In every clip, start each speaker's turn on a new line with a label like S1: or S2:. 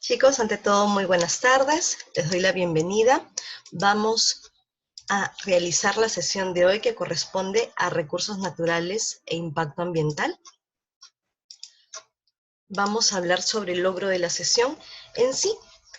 S1: Chicos, ante todo, muy buenas tardes. Les doy la bienvenida. Vamos a realizar la sesión de hoy que corresponde a recursos naturales e impacto ambiental. Vamos a hablar sobre el logro de la sesión. En sí,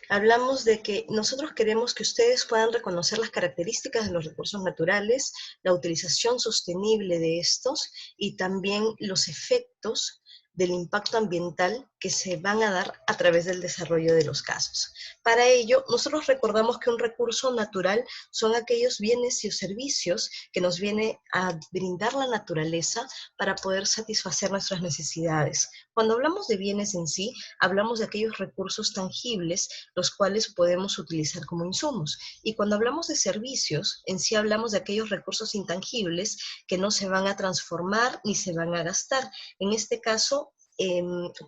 S1: hablamos de que nosotros queremos que ustedes puedan reconocer las características de los recursos naturales, la utilización sostenible de estos y también los efectos del impacto ambiental que se van a dar a través del desarrollo de los casos. Para ello, nosotros recordamos que un recurso natural son aquellos bienes y servicios que nos viene a brindar la naturaleza para poder satisfacer nuestras necesidades. Cuando hablamos de bienes en sí, hablamos de aquellos recursos tangibles los cuales podemos utilizar como insumos. Y cuando hablamos de servicios, en sí hablamos de aquellos recursos intangibles que no se van a transformar ni se van a gastar. En este caso,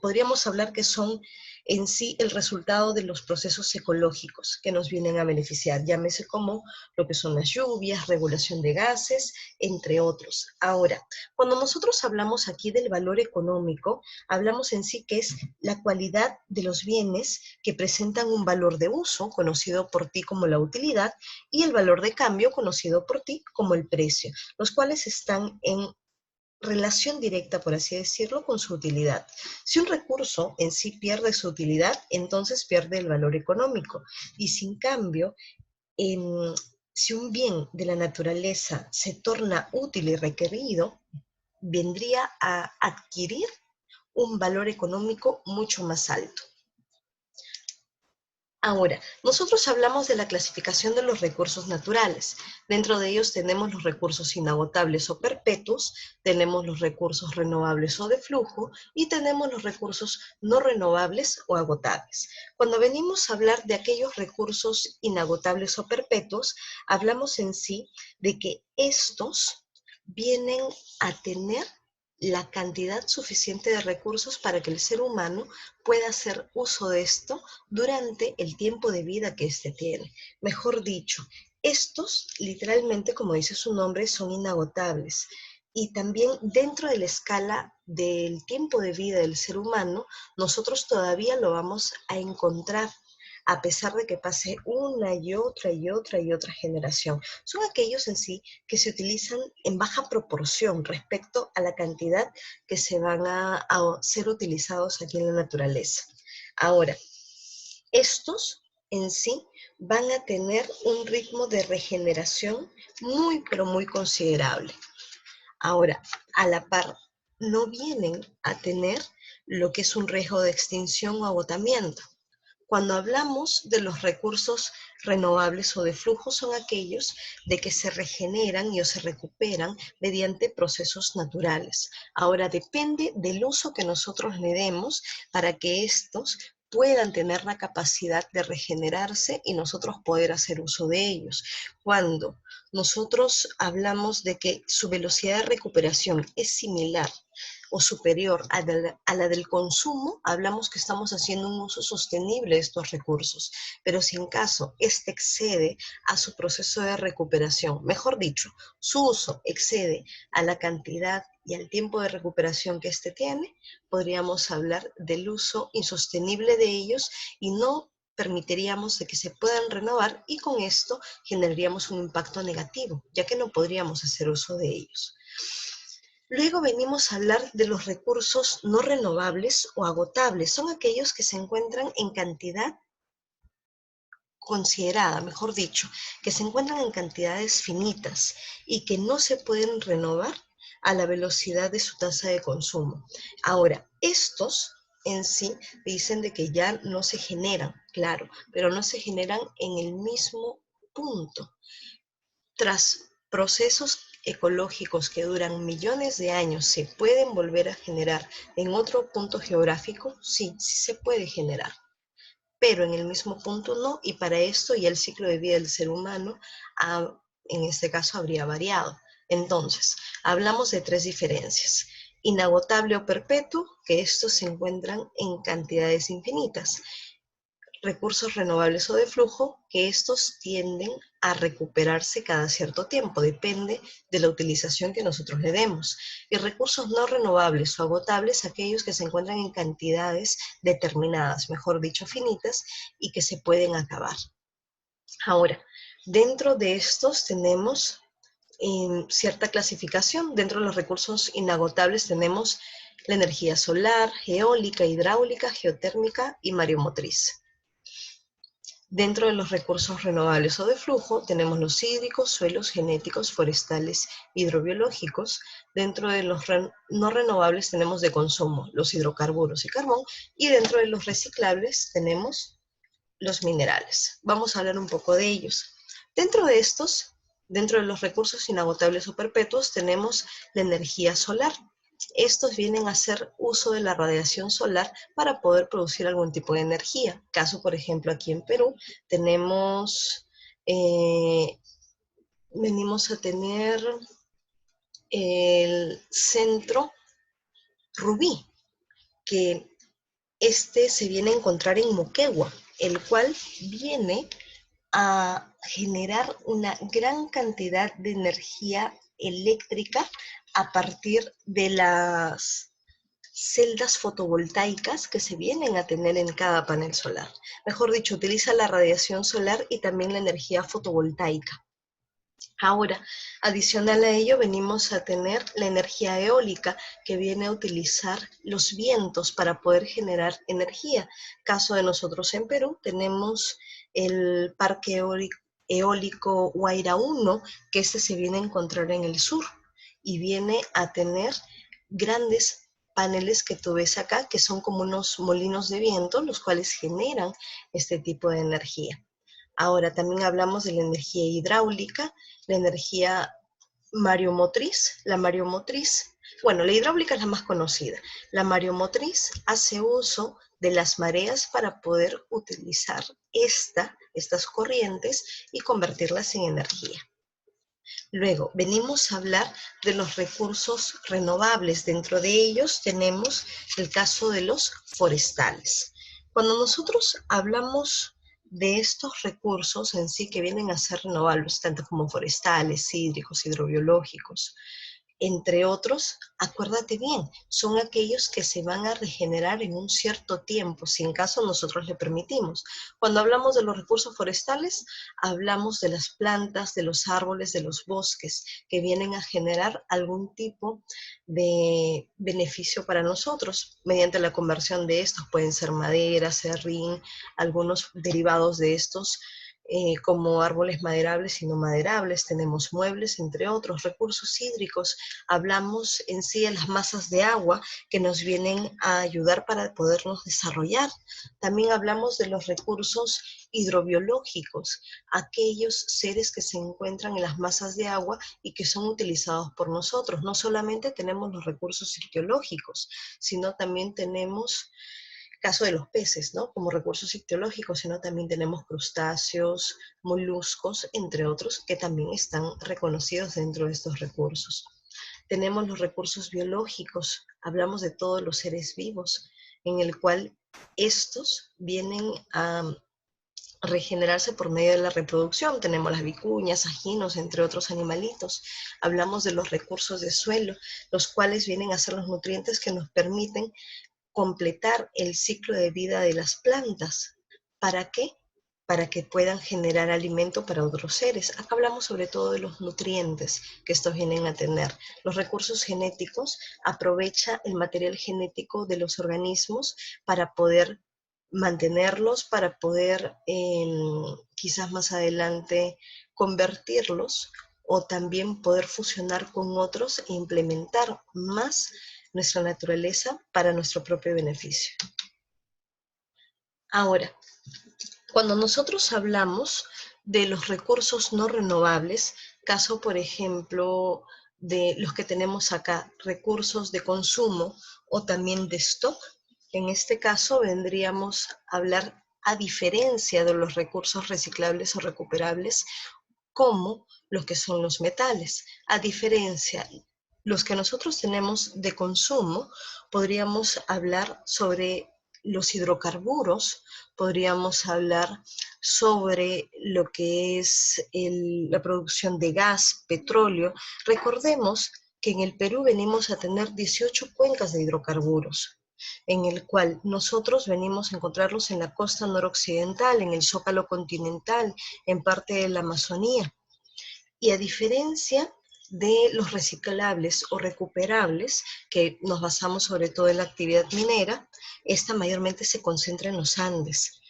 S1: podríamos hablar que son en sí el resultado de los procesos ecológicos que nos vienen a beneficiar, llámese como lo que son las lluvias, regulación de gases, entre otros. Ahora, cuando nosotros hablamos aquí del valor económico, hablamos en sí que es la cualidad de los bienes que presentan un valor de uso, conocido por ti como la utilidad, y el valor de cambio, conocido por ti como el precio, los cuales están en relación directa, por así decirlo, con su utilidad. Si un recurso en sí pierde su utilidad, entonces pierde el valor económico. Y si en cambio, si un bien de la naturaleza se torna útil y requerido, vendría a adquirir un valor económico mucho más alto. Ahora, nosotros hablamos de la clasificación de los recursos naturales. Dentro de ellos tenemos los recursos inagotables o perpetuos, tenemos los recursos renovables o de flujo y tenemos los recursos no renovables o agotables. Cuando venimos a hablar de aquellos recursos inagotables o perpetuos, hablamos en sí de que estos vienen a tener la cantidad suficiente de recursos para que el ser humano pueda hacer uso de esto durante el tiempo de vida que éste tiene. Mejor dicho, estos literalmente, como dice su nombre, son inagotables. Y también dentro de la escala del tiempo de vida del ser humano, nosotros todavía lo vamos a encontrar a pesar de que pase una y otra y otra y otra generación. Son aquellos en sí que se utilizan en baja proporción respecto a la cantidad que se van a ser utilizados aquí en la naturaleza. Ahora, estos en sí van a tener un ritmo de regeneración muy, pero muy considerable. Ahora, a la par, no vienen a tener lo que es un riesgo de extinción o agotamiento. Cuando hablamos de los recursos renovables o de flujo, son aquellos de que se regeneran y o se recuperan mediante procesos naturales. Ahora, depende del uso que nosotros le demos para que estos puedan tener la capacidad de regenerarse y nosotros poder hacer uso de ellos. Cuando nosotros hablamos de que su velocidad de recuperación es similar o superior a la del consumo, hablamos que estamos haciendo un uso sostenible de estos recursos. Pero si en caso este excede a su proceso de recuperación, mejor dicho, su uso excede a la cantidad y al tiempo de recuperación que éste tiene, podríamos hablar del uso insostenible de ellos y no permitiríamos de que se puedan renovar y con esto generaríamos un impacto negativo, ya que no podríamos hacer uso de ellos. Luego venimos a hablar de los recursos no renovables o agotables. Son aquellos que se encuentran en cantidad considerada, mejor dicho, que se encuentran en cantidades finitas y que no se pueden renovar a la velocidad de su tasa de consumo. Ahora, estos en sí dicen de que ya no se generan, claro, pero no se generan en el mismo punto. Tras procesos ecológicos que duran millones de años, ¿se pueden volver a generar en otro punto geográfico? Sí, sí se puede generar, pero en el mismo punto no, y para esto ya el ciclo de vida del ser humano en este caso habría variado. Entonces, hablamos de tres diferencias. Inagotable o perpetuo, que estos se encuentran en cantidades infinitas. recursos renovables o de flujo, que estos tienden a recuperarse cada cierto tiempo, depende de la utilización que nosotros le demos. Y recursos no renovables o agotables, aquellos que se encuentran en cantidades determinadas, mejor dicho, finitas, y que se pueden acabar. Ahora, dentro de estos tenemos cierta clasificación. Dentro de los recursos inagotables tenemos la energía solar, eólica, hidráulica, geotérmica y mareomotriz. Dentro de los recursos renovables o de flujo tenemos los hídricos, suelos genéticos, forestales, hidrobiológicos. Dentro de los no renovables tenemos de consumo los hidrocarburos y carbón. Y dentro de los reciclables tenemos los minerales. Vamos a hablar un poco de ellos. Dentro de estos, dentro de los recursos inagotables o perpetuos, tenemos la energía solar. Estos vienen a hacer uso de la radiación solar para poder producir algún tipo de energía. Caso, por ejemplo, aquí en Perú, venimos a tener el centro Rubí, que se viene a encontrar en Moquegua, el cual viene a generar una gran cantidad de energía eléctrica a partir de las celdas fotovoltaicas que se vienen a tener en cada panel solar. Mejor dicho, utiliza la radiación solar y también la energía fotovoltaica. Ahora, adicional a ello, venimos a tener la energía eólica, que viene a utilizar los vientos para poder generar energía. Caso de nosotros en Perú, tenemos el parque eólico Guaira 1, que se viene a encontrar en el sur y viene a tener grandes paneles que tú ves acá, que son como unos molinos de viento, los cuales generan este tipo de energía. Ahora, también hablamos de la energía hidráulica, la energía mareomotriz. La mareomotriz, bueno, la hidráulica es la más conocida. La mareomotriz hace uso de las mareas para poder utilizar estas corrientes y convertirlas en energía. Luego, venimos a hablar de los recursos renovables. Dentro de ellos tenemos el caso de los forestales. Cuando nosotros hablamos de estos recursos en sí que vienen a ser renovables, tanto como forestales, hídricos, hidrobiológicos, entre otros, acuérdate bien, son aquellos que se van a regenerar en un cierto tiempo, si en caso nosotros le permitimos. Cuando hablamos de los recursos forestales, hablamos de las plantas, de los árboles, de los bosques, que vienen a generar algún tipo de beneficio para nosotros, mediante la conversión de estos, pueden ser madera, serrín, algunos derivados de estos, como árboles maderables y no maderables, tenemos muebles, entre otros recursos hídricos. Hablamos en sí de las masas de agua que nos vienen a ayudar para podernos desarrollar. También hablamos de los recursos hidrobiológicos, aquellos seres que se encuentran en las masas de agua y que son utilizados por nosotros. No solamente tenemos los recursos arqueológicos, sino también tenemos caso de los peces, ¿no? Como recursos ictiológicos, sino también tenemos crustáceos, moluscos, entre otros, que también están reconocidos dentro de estos recursos. Tenemos los recursos biológicos, hablamos de todos los seres vivos, en el cual estos vienen a regenerarse por medio de la reproducción. Tenemos las vicuñas, ajinos, entre otros animalitos. Hablamos de los recursos de suelo, los cuales vienen a ser los nutrientes que nos permiten completar el ciclo de vida de las plantas. ¿Para qué? Para que puedan generar alimento para otros seres. Acá hablamos sobre todo de los nutrientes que estos vienen a tener. Los recursos genéticos, aprovecha el material genético de los organismos para poder mantenerlos, para poder quizás más adelante convertirlos o también poder fusionar con otros e implementar más nuestra naturaleza para nuestro propio beneficio. Ahora, cuando nosotros hablamos de los recursos no renovables, caso por ejemplo de los que tenemos acá, recursos de consumo o también de stock, en este caso vendríamos a hablar a diferencia de los recursos reciclables o recuperables, como los que son los metales. A diferencia, los que nosotros tenemos de consumo, podríamos hablar sobre los hidrocarburos, podríamos hablar sobre lo que es la producción de gas, petróleo. Recordemos que en el Perú venimos a tener 18 cuencas de hidrocarburos, en el cual nosotros venimos a encontrarlos en la costa noroccidental, en el Zócalo continental, en parte de la Amazonía. Y a diferencia de los reciclables o recuperables, que nos basamos sobre todo en la actividad minera, esta mayormente se concentra en los Andes.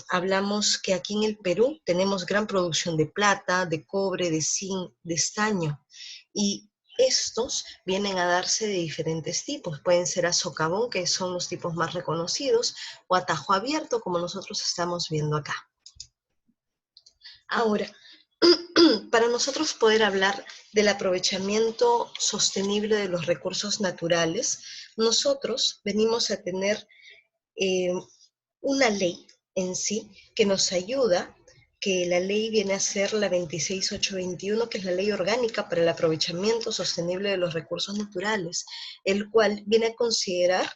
S1: Hablamos que aquí en el Perú tenemos gran producción de plata, de cobre, de zinc, de estaño, y estos vienen a darse de diferentes tipos. Pueden ser a socavón, que son los tipos más reconocidos, o a tajo abierto, como nosotros estamos viendo acá. Ahora, para nosotros poder hablar del aprovechamiento sostenible de los recursos naturales, nosotros venimos a tener eh, una ley en sí que nos ayuda, que la ley viene a ser la 26821, que es la ley orgánica para el aprovechamiento sostenible de los recursos naturales, el cual viene a considerar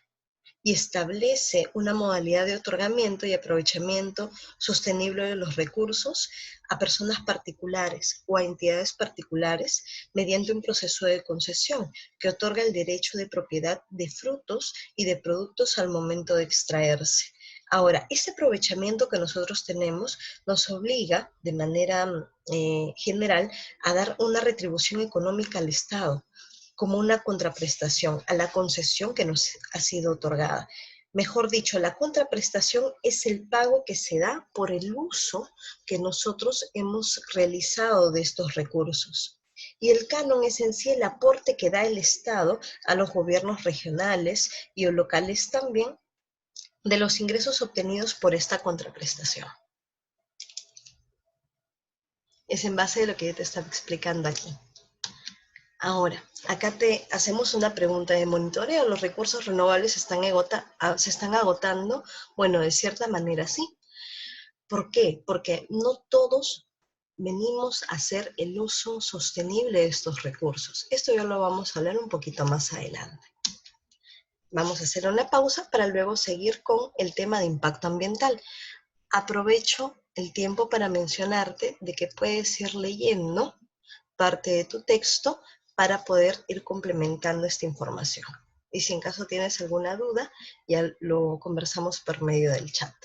S1: y establece una modalidad de otorgamiento y aprovechamiento sostenible de los recursos a personas particulares o a entidades particulares mediante un proceso de concesión que otorga el derecho de propiedad de frutos y de productos al momento de extraerse. Ahora, ese aprovechamiento que nosotros tenemos nos obliga de manera general a dar una retribución económica al Estado como una contraprestación a la concesión que nos ha sido otorgada. Mejor dicho, la contraprestación es el pago que se da por el uso que nosotros hemos realizado de estos recursos. Y el canon es en sí el aporte que da el Estado a los gobiernos regionales y locales también de los ingresos obtenidos por esta contraprestación. Es en base a lo que yo te estaba explicando aquí. Ahora, acá te hacemos una pregunta de monitoreo. ¿Los recursos renovables se están agotando? Bueno, de cierta manera sí. ¿Por qué? Porque no todos venimos a hacer el uso sostenible de estos recursos. Esto ya lo vamos a hablar un poquito más adelante. Vamos a hacer una pausa para luego seguir con el tema de impacto ambiental. Aprovecho el tiempo para mencionarte de que puedes ir leyendo parte de tu texto para poder ir complementando esta información. Y si en caso tienes alguna duda, ya lo conversamos por medio del chat.